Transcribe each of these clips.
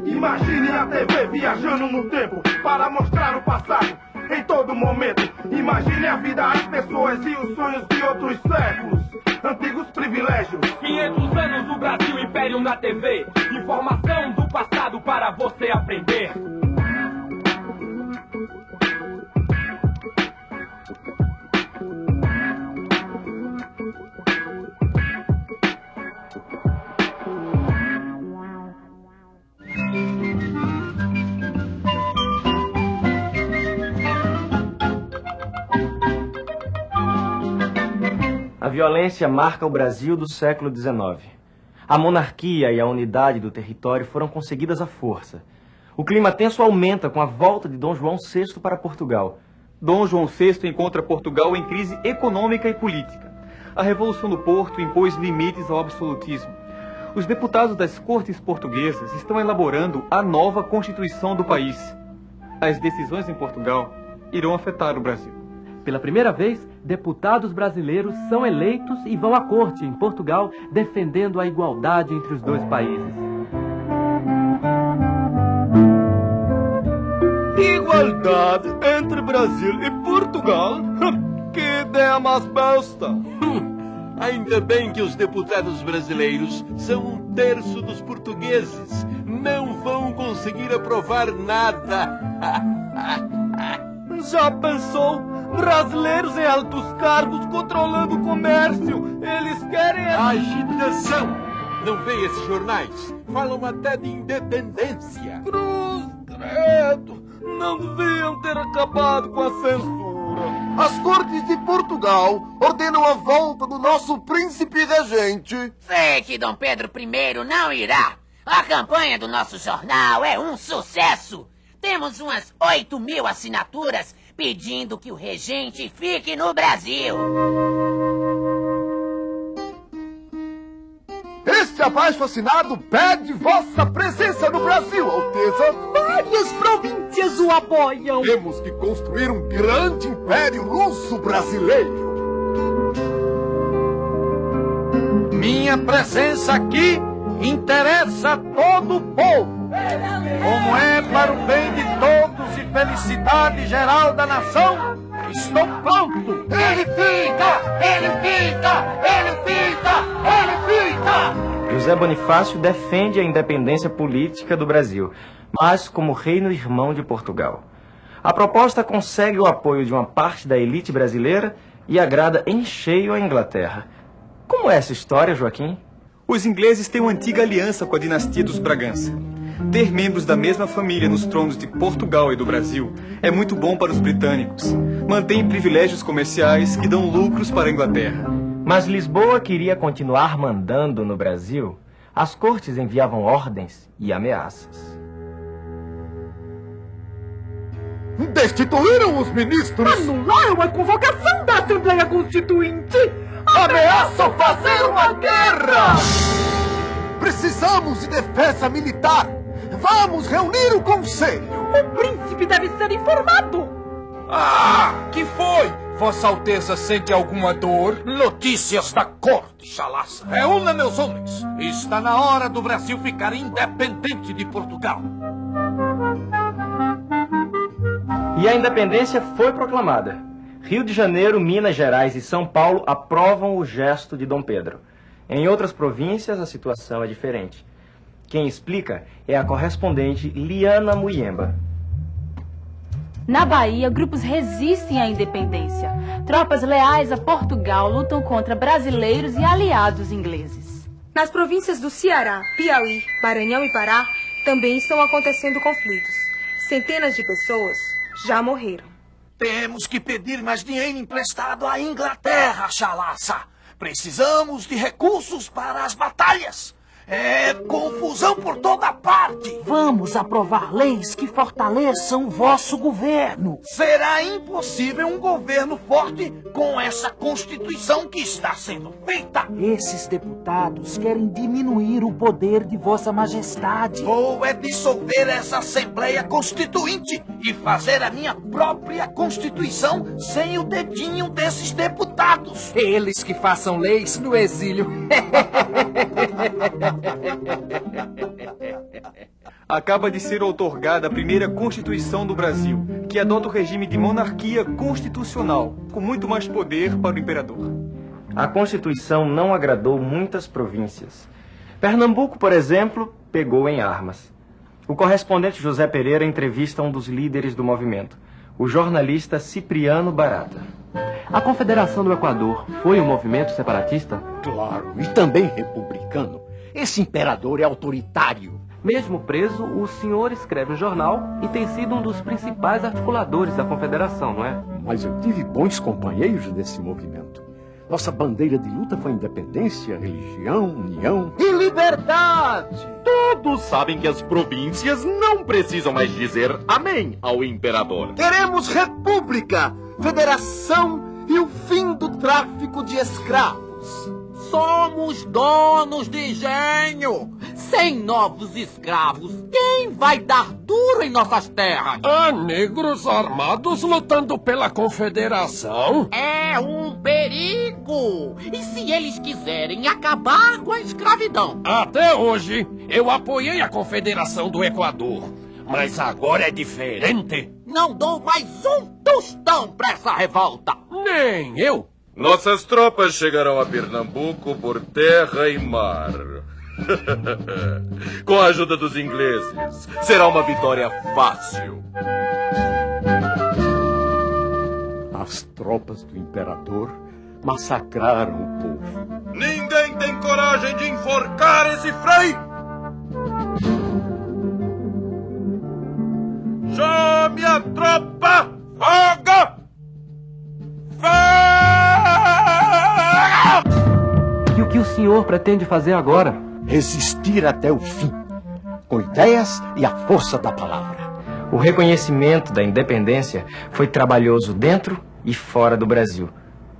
Imagine a TV viajando no tempo para mostrar o passado em todo momento. Imagine a vida, as pessoas e os sonhos de outros séculos. Antigos privilégios. 500 anos do Brasil, Império na TV. Informação do passado para você aprender. A violência marca o Brasil do século XIX. A monarquia e a unidade do território foram conseguidas à força. O clima tenso aumenta com a volta de Dom João VI para Portugal. Dom João VI encontra Portugal em crise econômica e política. A Revolução do Porto impôs limites ao absolutismo. Os deputados das cortes portuguesas estão elaborando a nova Constituição do país. As decisões em Portugal irão afetar o Brasil. Pela primeira vez, deputados brasileiros são eleitos e vão à corte em Portugal defendendo a igualdade entre os dois países. Igualdade entre Brasil e Portugal? Que ideia mais besta! Ainda bem que os deputados brasileiros são 1/3 dos portugueses. Não vão conseguir aprovar nada. Já pensou? Brasileiros em altos cargos controlando o comércio. Eles querem... Agitação! Não vê esses jornais? Falam até de independência. Cruz, credo! Não deviam ter acabado com a censura. As cortes de Portugal ordenam a volta do nosso príncipe regente. Sei que Dom Pedro I não irá. A campanha do nosso jornal é um sucesso. Temos umas 8.000 assinaturas pedindo que o regente fique no Brasil. Este abaixo assinado pede vossa presença no Brasil, Alteza. Várias províncias o apoiam. Temos que construir um grande império russo-brasileiro. Minha presença aqui interessa a todo o povo. Como é para o bem de todos e felicidade geral da nação, estou pronto. Ele fica! Ele fica! Ele fica! Ele fica! José Bonifácio defende a independência política do Brasil, mas como reino irmão de Portugal. A proposta consegue o apoio de uma parte da elite brasileira e agrada em cheio a Inglaterra. Como é essa história, Joaquim? Os ingleses têm uma antiga aliança com a dinastia dos Bragança. Ter membros da mesma família nos tronos de Portugal e do Brasil é muito bom para os britânicos. Mantém privilégios comerciais que dão lucros para a Inglaterra. Mas Lisboa queria continuar mandando no Brasil. As cortes enviavam ordens e ameaças. Destituíram os ministros! Anularam a convocação da Assembleia Constituinte! Ameaçam fazer uma guerra! Precisamos de defesa militar! Vamos reunir o conselho! O príncipe deve ser informado! Ah, que foi? Vossa Alteza sente alguma dor? Notícias da corte, chalaça. Reúna meus homens. Está na hora do Brasil ficar independente de Portugal. E a independência foi proclamada. Rio de Janeiro, Minas Gerais e São Paulo aprovam o gesto de Dom Pedro. Em outras províncias, a situação é diferente. Quem explica é a correspondente Liana Muyemba. Na Bahia, grupos resistem à independência. Tropas leais a Portugal lutam contra brasileiros e aliados ingleses. Nas províncias do Ceará, Piauí, Maranhão e Pará, também estão acontecendo conflitos. Centenas de pessoas já morreram. Temos que pedir mais dinheiro emprestado à Inglaterra, chalaça. Precisamos de recursos para as batalhas. É confusão por toda parte. Vamos aprovar leis que fortaleçam o vosso governo. Será impossível um governo forte com essa Constituição que está sendo feita. Esses deputados querem diminuir o poder de vossa majestade. Vou dissolver essa Assembleia Constituinte e fazer a minha própria Constituição sem o dedinho desses deputados. Eles que façam leis no exílio. acaba de ser outorgada a primeira Constituição do Brasil, que adota o regime de monarquia constitucional, com muito mais poder para o imperador. A Constituição não agradou muitas províncias. Pernambuco, por exemplo, pegou em armas. O correspondente José Pereira entrevista um dos líderes do movimento, o jornalista Cipriano Barata. A Confederação do Equador foi um movimento separatista? Claro, e também republicano. Esse imperador é autoritário. Mesmo preso, o senhor escreve um jornal e tem sido um dos principais articuladores da Confederação, não é? Mas eu tive bons companheiros desse movimento. Nossa bandeira de luta foi independência, religião, união E liberdade! Todos sabem que as províncias não precisam mais dizer amém ao imperador. Queremos república, federação e o fim do tráfico de escravos. Somos donos de engenho. Sem novos escravos, quem vai dar duro em nossas terras? Há negros armados lutando pela Confederação? É um perigo. E se eles quiserem acabar com a escravidão? Até hoje, eu apoiei a Confederação do Equador. Mas agora é diferente. Não dou mais um tostão pra essa revolta. Nem eu. Nossas tropas chegarão a Pernambuco por terra e mar. Com a ajuda dos ingleses, será uma vitória fácil. As tropas do imperador massacraram o povo. Ninguém tem coragem de enforcar esse frei! Chame a tropa! Fogo! E o que o senhor pretende fazer agora? Resistir até o fim, com ideias e a força da palavra. O reconhecimento da independência foi trabalhoso dentro e fora do Brasil.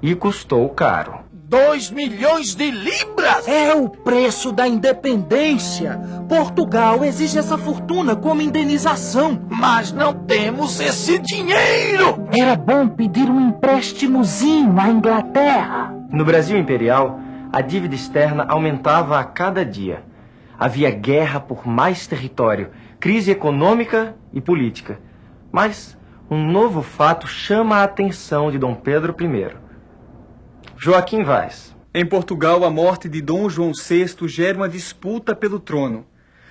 E custou caro. 2 milhões de libras! É o preço da independência. Portugal exige essa fortuna como indenização. Mas não temos esse dinheiro! Era bom pedir um empréstimozinho à Inglaterra. No Brasil imperial, a dívida externa aumentava a cada dia. Havia guerra por mais território, crise econômica e política. Mas um novo fato chama a atenção de Dom Pedro I. Joaquim Vaz. Em Portugal, a morte de Dom João VI gera uma disputa pelo trono.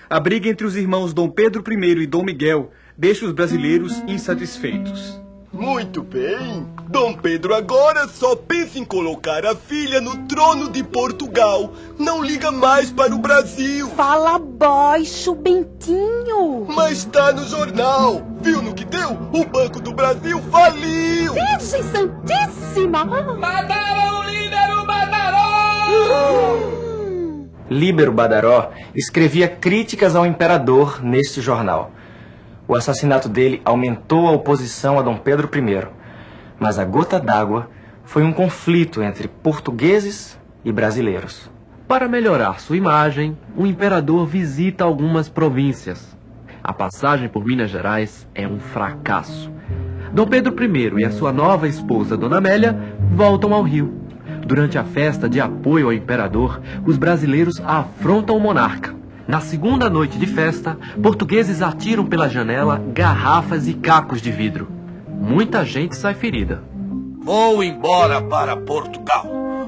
A briga entre os irmãos Dom Pedro I e Dom Miguel deixa os brasileiros insatisfeitos. Muito bem. Dom Pedro agora só pensa em colocar a filha no trono de Portugal. Não liga mais para o Brasil. Fala baixo, Bentinho. Mas tá no jornal. Viu no que deu? O Banco do Brasil faliu. Virgem Santíssima. Mataram o Líbero Badaró! Líbero Badaró escrevia críticas ao imperador neste jornal. O assassinato dele aumentou a oposição a Dom Pedro I. Mas a gota d'água foi um conflito entre portugueses e brasileiros. Para melhorar sua imagem, o imperador visita algumas províncias. A passagem por Minas Gerais é um fracasso. Dom Pedro I e a sua nova esposa, Dona Amélia, voltam ao Rio. Durante a festa de apoio ao imperador, os brasileiros afrontam o monarca. Na segunda noite de festa, portugueses atiram pela janela garrafas e cacos de vidro. Muita gente sai ferida. Vou embora para Portugal.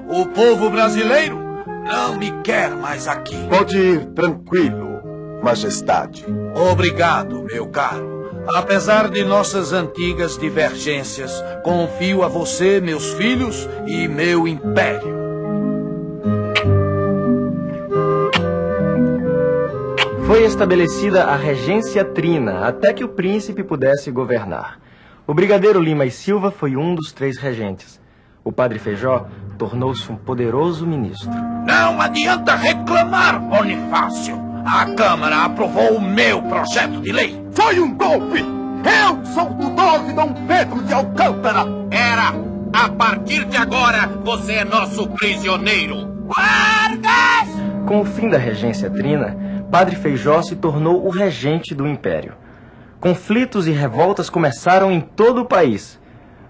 O povo brasileiro não me quer mais aqui. Pode ir tranquilo, majestade. Obrigado, meu caro. Apesar de nossas antigas divergências, confio a você, meus filhos e meu império. Foi estabelecida a regência trina até que o príncipe pudesse governar. O brigadeiro Lima e Silva foi um dos 3 regentes. O padre Feijó tornou-se um poderoso ministro. Não adianta reclamar, Bonifácio. A Câmara aprovou o meu projeto de lei. Foi um golpe! Eu sou o tutor de Dom Pedro de Alcântara! Era! A partir de agora, você é nosso prisioneiro! Guardas! Com o fim da regência trina, Padre Feijó se tornou o regente do império. Conflitos e revoltas começaram em todo o país.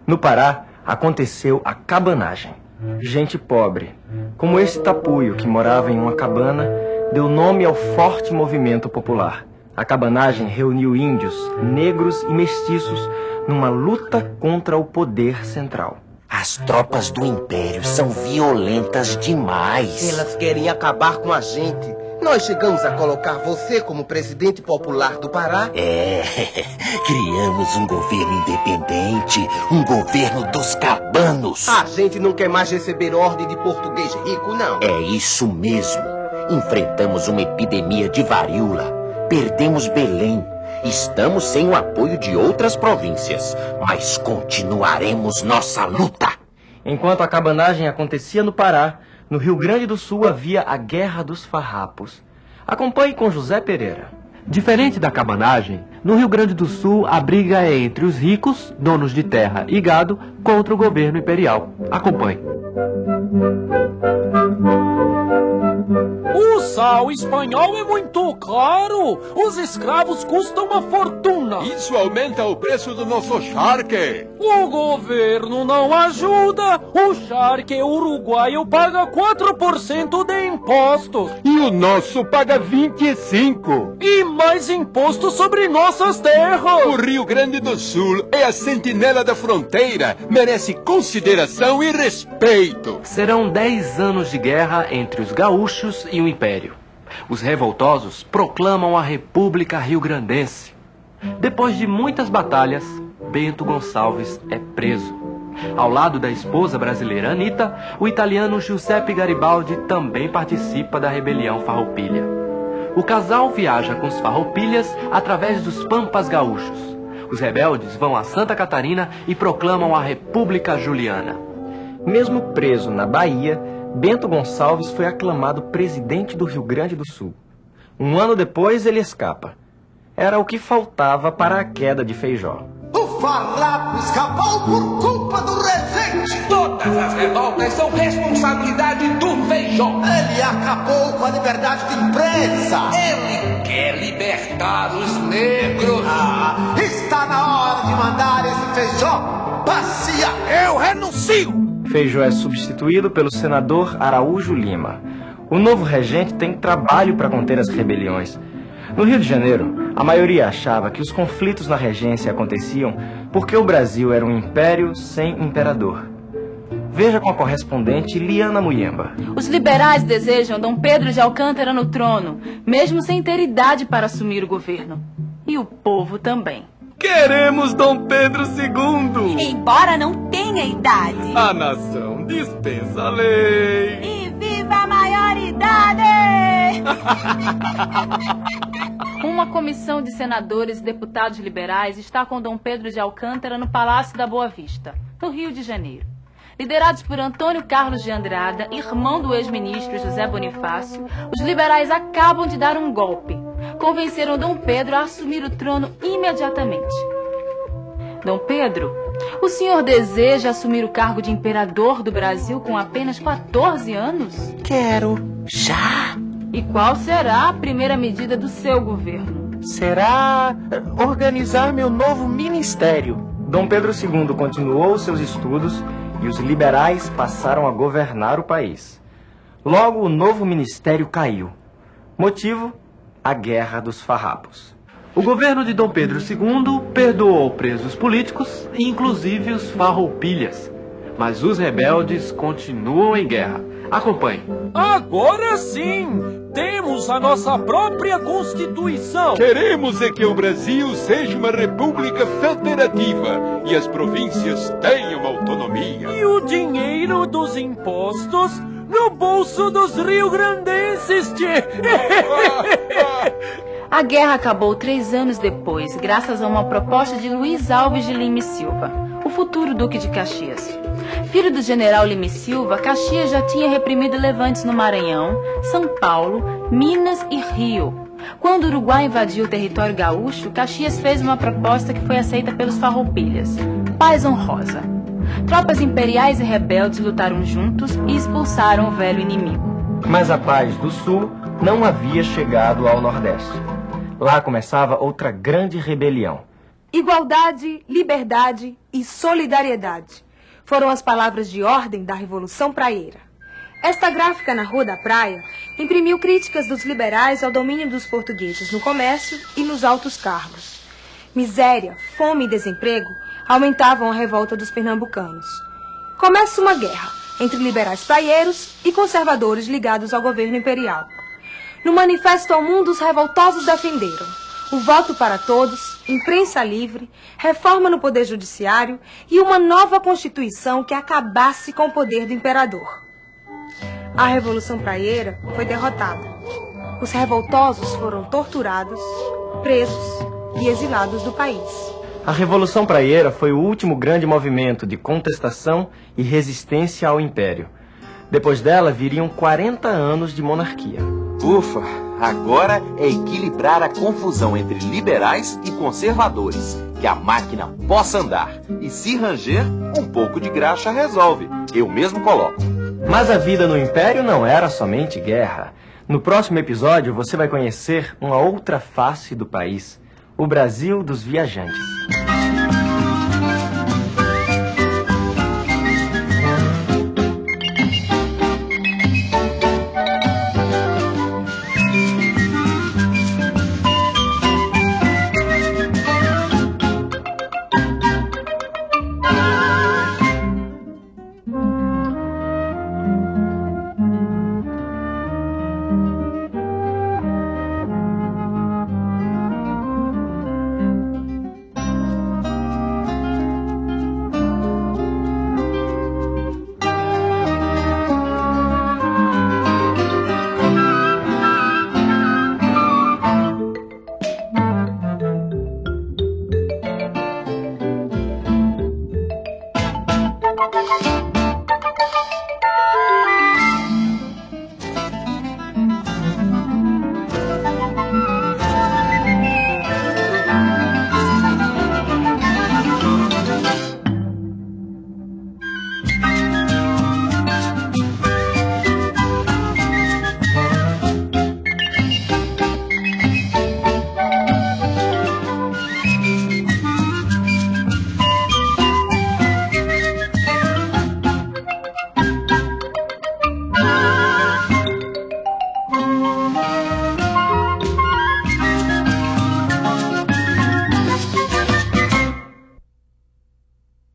No Pará, aconteceu a cabanagem. Gente pobre, como esse tapuio que morava em uma cabana, deu nome ao forte movimento popular. A cabanagem reuniu índios, negros e mestiços numa luta contra o poder central. As tropas do Império são violentas demais. Elas querem acabar com a gente. Nós chegamos a colocar você como presidente popular do Pará. Criamos um governo independente, um governo dos cabanos. A gente não quer mais receber ordem de português rico, não. É isso mesmo. Enfrentamos uma epidemia de varíola. Perdemos Belém. Estamos sem o apoio de outras províncias, mas continuaremos nossa luta. Enquanto a cabanagem acontecia no Pará, no Rio Grande do Sul havia a Guerra dos Farrapos. Acompanhe com José Pereira. Diferente da cabanagem, no Rio Grande do Sul a briga é entre os ricos, donos de terra e gado, contra o governo imperial. Acompanhe. O sal espanhol é muito caro. Os escravos custam uma fortuna. Isso aumenta o preço do nosso charque. O governo não ajuda. O charque uruguaio paga 4% de impostos. E o nosso paga 25%. E mais imposto sobre nossas terras. O Rio Grande do Sul é a sentinela da fronteira. Merece consideração e respeito. Serão 10 anos de guerra entre os gaúchos e o Império. Os revoltosos proclamam a República Rio-Grandense. Depois de muitas batalhas, Bento Gonçalves é preso. Ao lado da esposa brasileira Anita, o italiano Giuseppe Garibaldi também participa da rebelião farroupilha. O casal viaja com os farroupilhas através dos Pampas gaúchos. Os rebeldes vão a Santa Catarina e proclamam a República Juliana. Mesmo preso na Bahia, Bento Gonçalves foi aclamado presidente do Rio Grande do Sul. Um ano depois, ele escapa. Era o que faltava para a queda de Feijó. O farrapo escapou por culpa do regente. Todas as revoltas são responsabilidade do Feijó. Ele acabou com a liberdade de imprensa. Ele quer libertar os negros. Está na hora de mandar esse Feijó passear. Eu renuncio. Feijó é substituído pelo senador Araújo Lima. O novo regente tem trabalho para conter as rebeliões. No Rio de Janeiro, a maioria achava que os conflitos na regência aconteciam porque o Brasil era um império sem imperador. Veja com a correspondente Liana Muyemba. Os liberais desejam Dom Pedro de Alcântara no trono, mesmo sem ter idade para assumir o governo. E o povo também. Queremos Dom Pedro II. Embora não tenha idade. A nação dispensa a lei. E viva a maioridade! Uma comissão de senadores e deputados liberais está com Dom Pedro de Alcântara no Palácio da Boa Vista, no Rio de Janeiro. Liderados por Antônio Carlos de Andrada, irmão do ex-ministro José Bonifácio, os liberais acabam de dar um golpe. Convenceram Dom Pedro a assumir o trono imediatamente. Dom Pedro, o senhor deseja assumir o cargo de imperador do Brasil com apenas 14 anos? Quero. Já? E qual será a primeira medida do seu governo? Será organizar meu novo ministério. Dom Pedro II continuou seus estudos e os liberais passaram a governar o país. Logo, o novo ministério caiu. Motivo? A Guerra dos Farrapos. O governo de Dom Pedro II perdoou presos políticos, inclusive os farroupilhas. Mas os rebeldes continuam em guerra. Acompanhe. Agora sim! Temos a nossa própria Constituição. Queremos é que o Brasil seja uma república federativa e as províncias tenham autonomia. E o dinheiro dos impostos no bolso dos rio-grandenses, tchê! A guerra acabou 3 anos depois, graças a uma proposta de Luiz Alves de Lima e Silva, o futuro Duque de Caxias. Filho do general Lima e Silva, Caxias já tinha reprimido levantes no Maranhão, São Paulo, Minas e Rio. Quando o Uruguai invadiu o território gaúcho, Caxias fez uma proposta que foi aceita pelos farroupilhas: paz honrosa. Tropas imperiais e rebeldes lutaram juntos e expulsaram o velho inimigo. Mas a paz do Sul não havia chegado ao Nordeste. Lá começava outra grande rebelião. Igualdade, liberdade e solidariedade foram as palavras de ordem da Revolução Praieira. Esta gráfica na Rua da Praia imprimiu críticas dos liberais ao domínio dos portugueses no comércio e nos altos cargos. Miséria, fome e desemprego aumentavam a revolta dos pernambucanos. Começa uma guerra entre liberais praieiros e conservadores ligados ao governo imperial. No Manifesto ao Mundo, os revoltosos defenderam o voto para todos, imprensa livre, reforma no poder judiciário e uma nova constituição que acabasse com o poder do imperador. A Revolução Praieira foi derrotada. Os revoltosos foram torturados, presos e exilados do país. A Revolução Praieira foi o último grande movimento de contestação e resistência ao Império. Depois dela viriam 40 anos de monarquia. Ufa, agora é equilibrar a confusão entre liberais e conservadores, que a máquina possa andar. E se ranger, um pouco de graxa resolve. Eu mesmo coloco. Mas a vida no Império não era somente guerra. No próximo episódio você vai conhecer uma outra face do país, o Brasil dos viajantes.